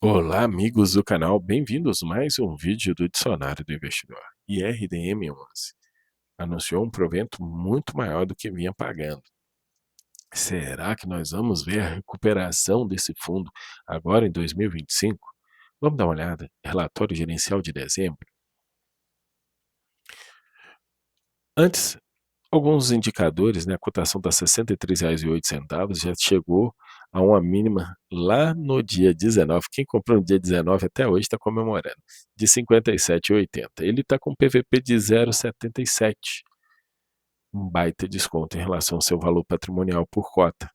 Olá, amigos do canal, bem-vindos a mais um vídeo do Dicionário do Investidor. IRDM11 anunciou um provento muito maior do que vinha pagando. Será que nós vamos ver a recuperação desse fundo agora em 2025? Vamos dar uma olhada. Relatório gerencial de dezembro. Antes, alguns indicadores, né, a cotação está R$ 63,08, já chegou a uma mínima lá no dia 19. Quem comprou no dia 19 até hoje está comemorando, de 57,80. Ele está com PVP de 0,77, um baita desconto em relação ao seu valor patrimonial por cota.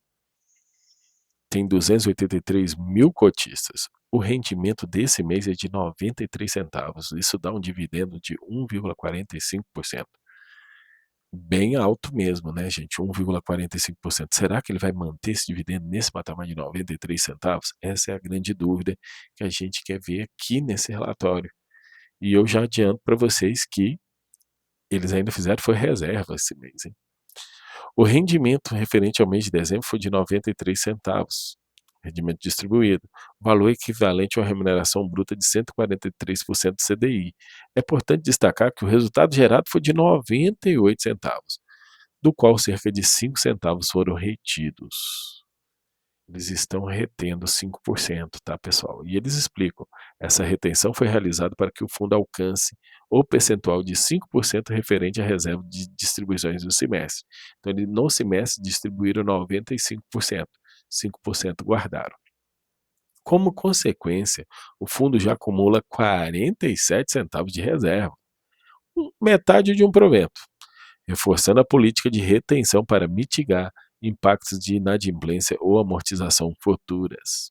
Tem 283 mil cotistas. O rendimento desse mês é de 93 centavos. Isso dá um dividendo de 1,45%. Bem alto mesmo, né, gente? 1,45%. Será que ele vai manter esse dividendo nesse patamar de 93 centavos? Essa é a grande dúvida que a gente quer ver aqui nesse relatório. E eu já adianto para vocês que eles ainda fizeram foi reserva esse mês, hein? O rendimento referente ao mês de dezembro foi de 93 centavos, rendimento distribuído, valor equivalente a uma remuneração bruta de 143% do CDI. É importante destacar que o resultado gerado foi de 98 centavos, do qual cerca de 5 centavos foram retidos. Eles estão retendo 5%, tá, pessoal? E eles explicam, essa retenção foi realizada para que o fundo alcance o percentual de 5% referente à reserva de distribuições do semestre. Então, no semestre distribuíram 95%, 5% guardaram. Como consequência, o fundo já acumula 47 centavos de reserva, metade de um provento, reforçando a política de retenção para mitigar impactos de inadimplência ou amortização futuras.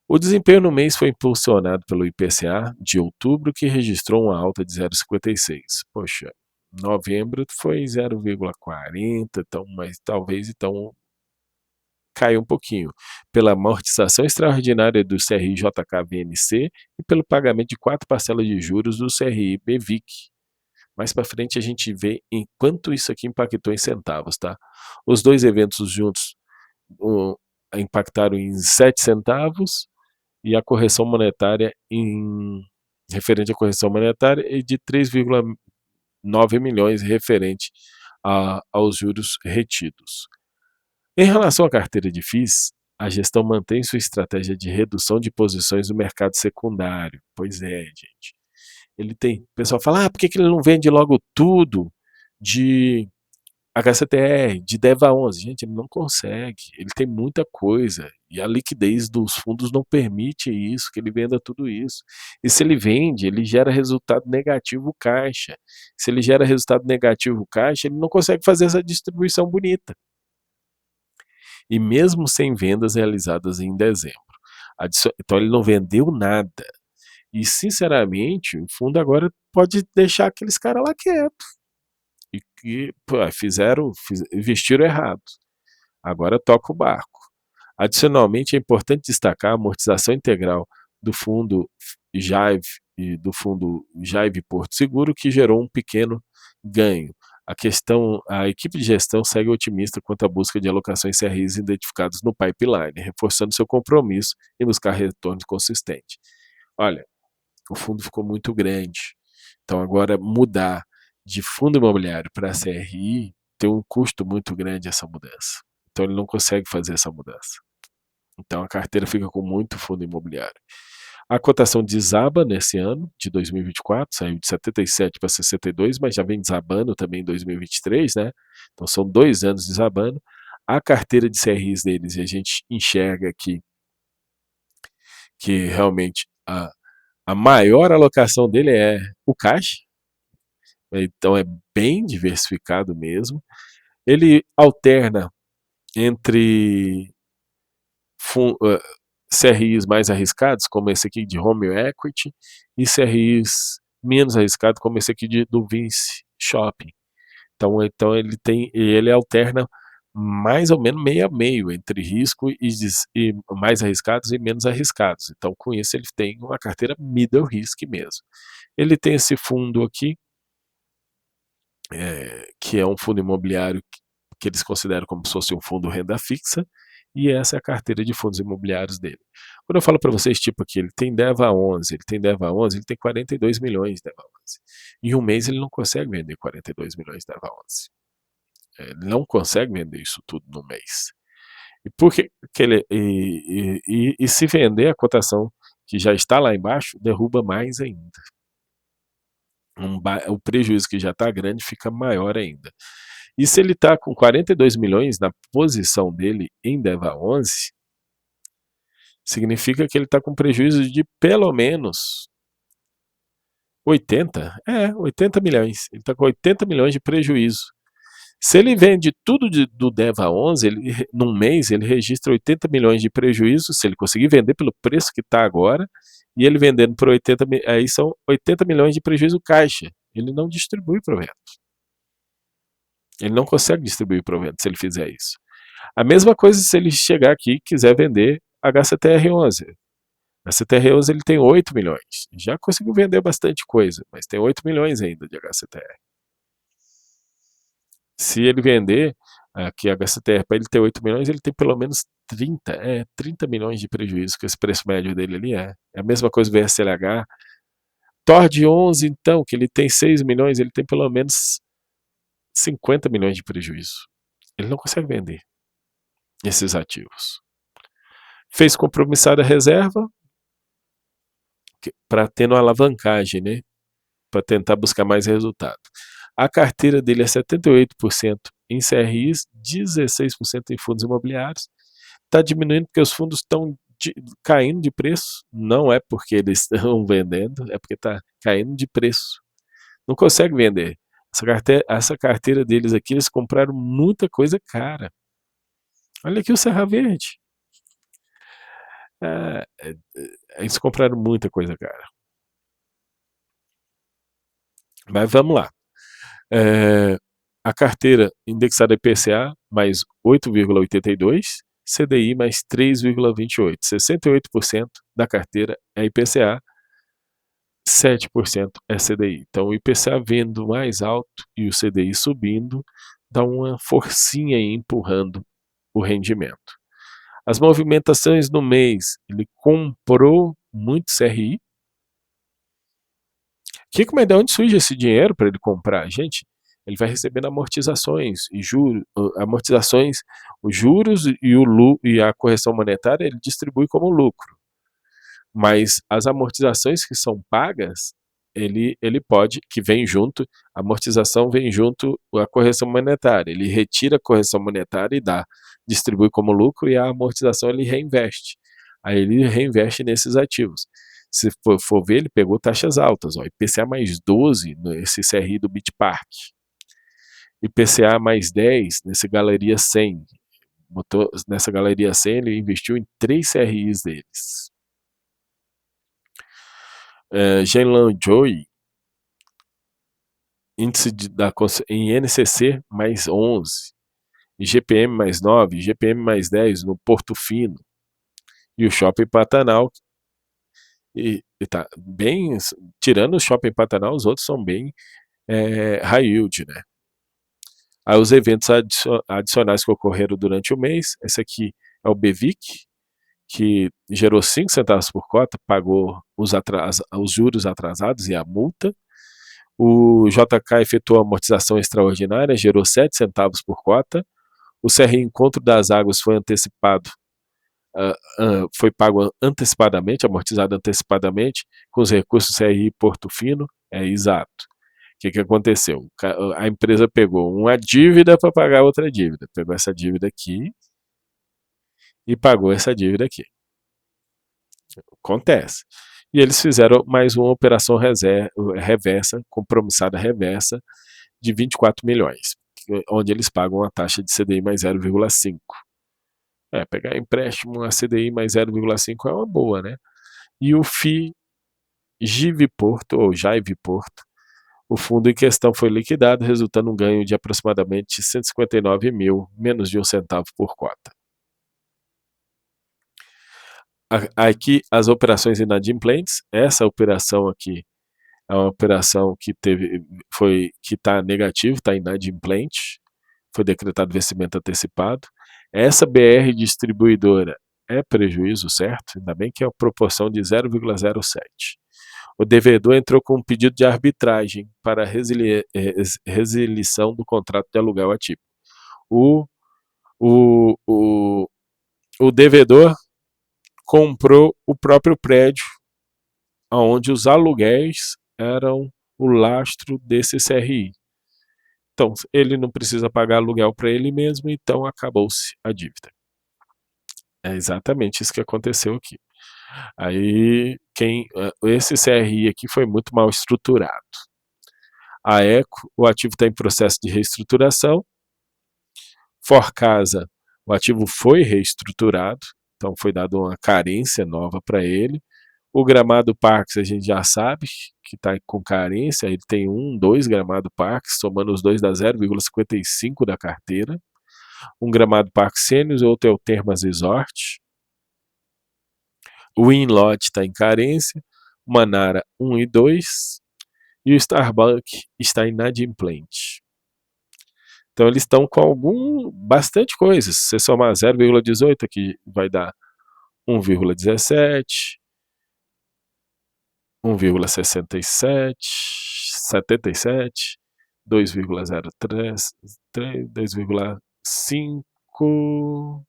O desempenho no mês foi impulsionado pelo IPCA de outubro, que registrou uma alta de 0,56. Poxa, novembro foi 0,40, então, mas talvez então caiu um pouquinho, pela amortização extraordinária do CRI JK-VNC e pelo pagamento de 4 parcelas de juros do CRI BVIC. Mais para frente a gente vê em quanto isso aqui impactou em centavos, tá? Os dois eventos juntos impactaram em 7 centavos e a correção monetária referente à correção monetária é de 3,9 milhões referente aos juros retidos. Em relação à carteira de FIIs, a gestão mantém sua estratégia de redução de posições no mercado secundário. Pois é, gente. O pessoal fala, por que ele não vende logo tudo de HCTR, de DEVA11? Gente, ele não consegue, ele tem muita coisa, e a liquidez dos fundos não permite isso, que ele venda tudo isso. E se ele vende, ele gera resultado negativo caixa. Se ele gera resultado negativo caixa, ele não consegue fazer essa distribuição bonita. E mesmo sem vendas realizadas em dezembro. Então ele não vendeu nada. E, sinceramente, o fundo agora pode deixar aqueles caras lá quietos. E que investiram errado. Agora toca o barco. Adicionalmente, é importante destacar a amortização integral do fundo Jaive e do fundo Jaive Porto Seguro, que gerou um pequeno ganho. A equipe de gestão segue otimista quanto à busca de alocações CRIs identificados no pipeline, reforçando seu compromisso em buscar retorno consistente. Olha, o fundo ficou muito grande. Então, agora mudar de fundo imobiliário para CRI tem um custo muito grande essa mudança. Então, ele não consegue fazer essa mudança. Então, a carteira fica com muito fundo imobiliário. A cotação desaba nesse ano de 2024, saiu de 77 para 62, mas já vem desabando também em 2023, né? Então, são 2 anos desabando. A carteira de CRIs deles, a gente enxerga aqui que realmente a maior alocação dele é o caixa, então é bem diversificado mesmo. Ele alterna entre CRIs mais arriscados, como esse aqui de Home Equity, e CRIs menos arriscados, como esse aqui do Vinci Shopping. Então ele alterna mais ou menos meio a meio entre risco e mais arriscados e menos arriscados. Então, com isso, ele tem uma carteira middle risk mesmo. Ele tem esse fundo aqui, que é um fundo imobiliário que eles consideram como se fosse um fundo renda fixa, e essa é a carteira de fundos imobiliários dele. Quando eu falo para vocês, tipo aqui, ele tem DEVA 11, ele tem DEVA 11, ele tem 42 milhões de DEVA 11. Em um mês ele não consegue vender 42 milhões de DEVA 11. Ele não consegue vender isso tudo no mês. E, por que ele, e se vender a cotação que já está lá embaixo, derruba mais ainda. O prejuízo que já está grande fica maior ainda. E se ele está com 42 milhões na posição dele em DEVA 11, significa que ele está com prejuízo de pelo menos 80 milhões. Ele está com 80 milhões de prejuízo. Se ele vende tudo do DEVA 11, num mês ele registra 80 milhões de prejuízo, se ele conseguir vender pelo preço que está agora, e ele vendendo por 80, aí são 80 milhões de prejuízo caixa. Ele não distribui provento. Ele não consegue distribuir provento se ele fizer isso. A mesma coisa se ele chegar aqui e quiser vender HCTR11. A HCTR11 ele tem 8 milhões. Já conseguiu vender bastante coisa, mas tem 8 milhões ainda de HCTR. Se ele vender aqui a HCTR, para ele ter 8 milhões, ele tem pelo menos 30 milhões de prejuízo, que esse preço médio dele ali é. É a mesma coisa do VSLH. TORD 11, então, que ele tem 6 milhões, ele tem pelo menos 50 milhões de prejuízo. Ele não consegue vender esses ativos. Fez compromissada reserva para ter uma alavancagem, né? Para tentar buscar mais resultado. A carteira dele é 78% em CRIs, 16% em fundos imobiliários. Está diminuindo porque os fundos estão caindo de preço. Não é porque eles estão vendendo, é porque está caindo de preço. Não consegue vender. Essa carteira deles aqui, eles compraram muita coisa cara. Olha aqui o Serra Verde. Eles compraram muita coisa cara. Mas vamos lá. A carteira indexada IPCA mais 8,82, CDI mais 3,28. 68% da carteira é IPCA, 7% é CDI. Então o IPCA vindo mais alto e o CDI subindo, dá uma forcinha aí empurrando o rendimento. As movimentações no mês, ele comprou muito CRI. Mas de onde surge esse dinheiro para ele comprar? Gente, ele vai recebendo amortizações e juros, os juros e a correção monetária ele distribui como lucro. Mas as amortizações que são pagas, ele pode, que vem junto, a amortização vem junto a correção monetária. Ele retira a correção monetária e distribui como lucro, e a amortização ele reinveste. Aí ele reinveste nesses ativos. Se for ver, ele pegou taxas altas, IPCA mais 12 nesse CRI do Bitpark, IPCA mais 10 nesse Galeria 100. Nessa Galeria 100 ele investiu em 3 CRIs deles. Genlan Joy, índice em NCC mais 11, IGPM mais 9, IGPM mais 10 no Porto Fino, e o Shopping Pantanal. E tá bem, tirando o Shopping Pantanal, os outros são bem high yield, né? Aí os eventos adicionais que ocorreram durante o mês, esse aqui é o BVIC, que gerou 5 centavos por cota, pagou os juros atrasados e a multa. O JK efetuou a amortização extraordinária, gerou 7 centavos por cota. O CRI Encontro das Águas foi antecipado, foi pago antecipadamente, amortizado antecipadamente, com os recursos CRI Porto Fino, exato. O que aconteceu? A empresa pegou uma dívida para pagar outra dívida, pegou essa dívida aqui e pagou essa dívida aqui. Acontece. E eles fizeram mais uma operação reversa, compromissada reversa, de 24 milhões, onde eles pagam a taxa de CDI mais 0,5. Pegar empréstimo a CDI mais 0,5 é uma boa, né? E o FI Jive Porto, ou Jaive Porto, o fundo em questão foi liquidado, resultando um ganho de aproximadamente 159 mil, menos de 1 centavo por cota. Aqui as operações inadimplentes, essa operação aqui é uma operação que está negativo, está inadimplente, foi decretado vencimento antecipado. Essa BR distribuidora é prejuízo, certo? Ainda bem que é a proporção de 0,07. O devedor entrou com um pedido de arbitragem para resilição do contrato de aluguel atípico. O, o, o, o devedor comprou o próprio prédio onde os aluguéis eram o lastro desse CRI. Então, ele não precisa pagar aluguel para ele mesmo, então acabou-se a dívida. É exatamente isso que aconteceu aqui. Aí, esse CRI aqui foi muito mal estruturado. A Eco, o ativo está em processo de reestruturação. Forcasa, o ativo foi reestruturado, então foi dada uma carência nova para ele. O Gramado Parques a gente já sabe que está com carência, ele tem 2 Gramado Parques, somando os dois dá 0,55 da carteira. Um Gramado Parque Sênior, outro é o Termas Resort. O Inlot está em carência, o Manara 1 e 2, e o Starbucks está inadimplente. Então eles estão com bastante coisas. Se você somar 0,18 aqui vai dar 1,17, 1,67, 77, 2,03, 2,5,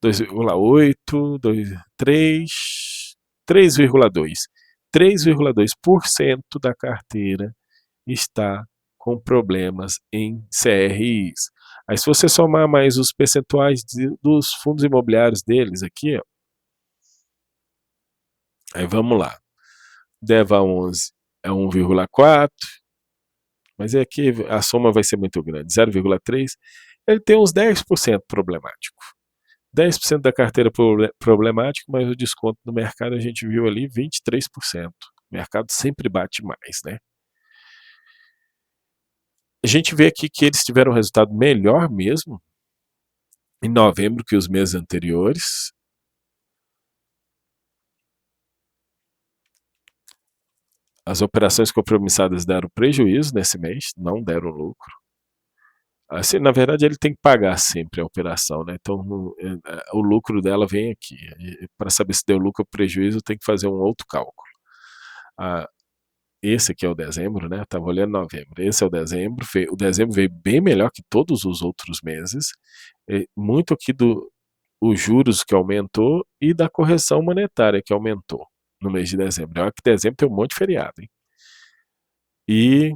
2,8, 3, 3,2. 3,2% da carteira está com problemas em CRIs. Aí se você somar mais os percentuais dos fundos imobiliários deles aqui, ó, aí vamos lá. DEVA 11 é 1,4, mas aqui a soma vai ser muito grande, 0,3. Ele tem uns 10% problemático. 10% da carteira problemático, mas o desconto no mercado a gente viu ali 23%. O mercado sempre bate mais, né? A gente vê aqui que eles tiveram um resultado melhor mesmo em novembro que os meses anteriores. As operações compromissadas deram prejuízo nesse mês, não deram lucro. Assim, na verdade, ele tem que pagar sempre a operação, né? Então, o lucro dela vem aqui. Para saber se deu lucro ou prejuízo, tem que fazer um outro cálculo. Esse aqui é o dezembro, né? Estava olhando novembro. Esse é o dezembro. O dezembro veio bem melhor que todos os outros meses. Muito aqui os juros que aumentou e da correção monetária que aumentou no mês de dezembro. Olha que dezembro tem um monte de feriado, hein? E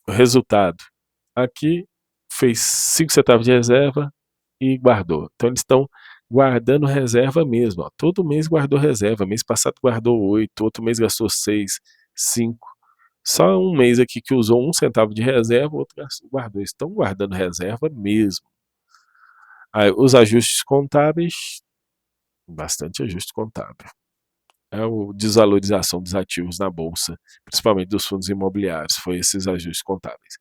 o resultado. Aqui fez 5 centavos de reserva e guardou. Então eles estão guardando reserva mesmo. Ó. Todo mês guardou reserva. Mês passado guardou 8, outro mês gastou 6, 5. Só um mês aqui que usou 1 centavo de reserva, outro guardou. Estão guardando reserva mesmo. Aí, os ajustes contábeis, bastante ajuste contábil. É a desvalorização dos ativos na bolsa, principalmente dos fundos imobiliários, foi esses ajustes contábeis.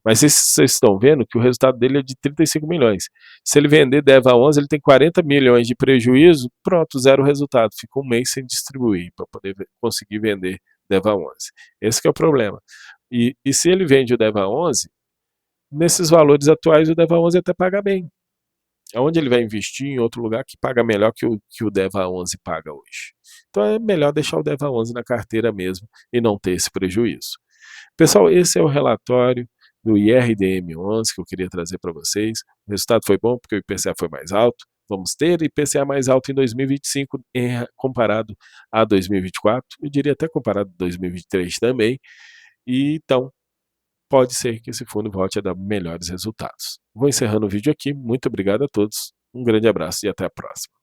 Mas vocês estão vendo que o resultado dele é de 35 milhões. Se ele vender DEVA 11, ele tem 40 milhões de prejuízo, pronto, zero resultado. Fica um mês sem distribuir para poder conseguir vender DEVA 11. Esse que é o problema. E se ele vende o DEVA 11, nesses valores atuais o DEVA 11 até paga bem. Onde ele vai investir em outro lugar que paga melhor que o DEVA 11 paga hoje. Então é melhor deixar o DEVA 11 na carteira mesmo e não ter esse prejuízo. Pessoal, esse é o relatório do IRDM11 que eu queria trazer para vocês. O resultado foi bom porque o IPCA foi mais alto. Vamos ter IPCA mais alto em 2025 comparado a 2024. Eu diria até comparado a 2023 também. E então, pode ser que esse fundo volte a dar melhores resultados. Vou encerrando o vídeo aqui. Muito obrigado a todos. Um grande abraço e até a próxima.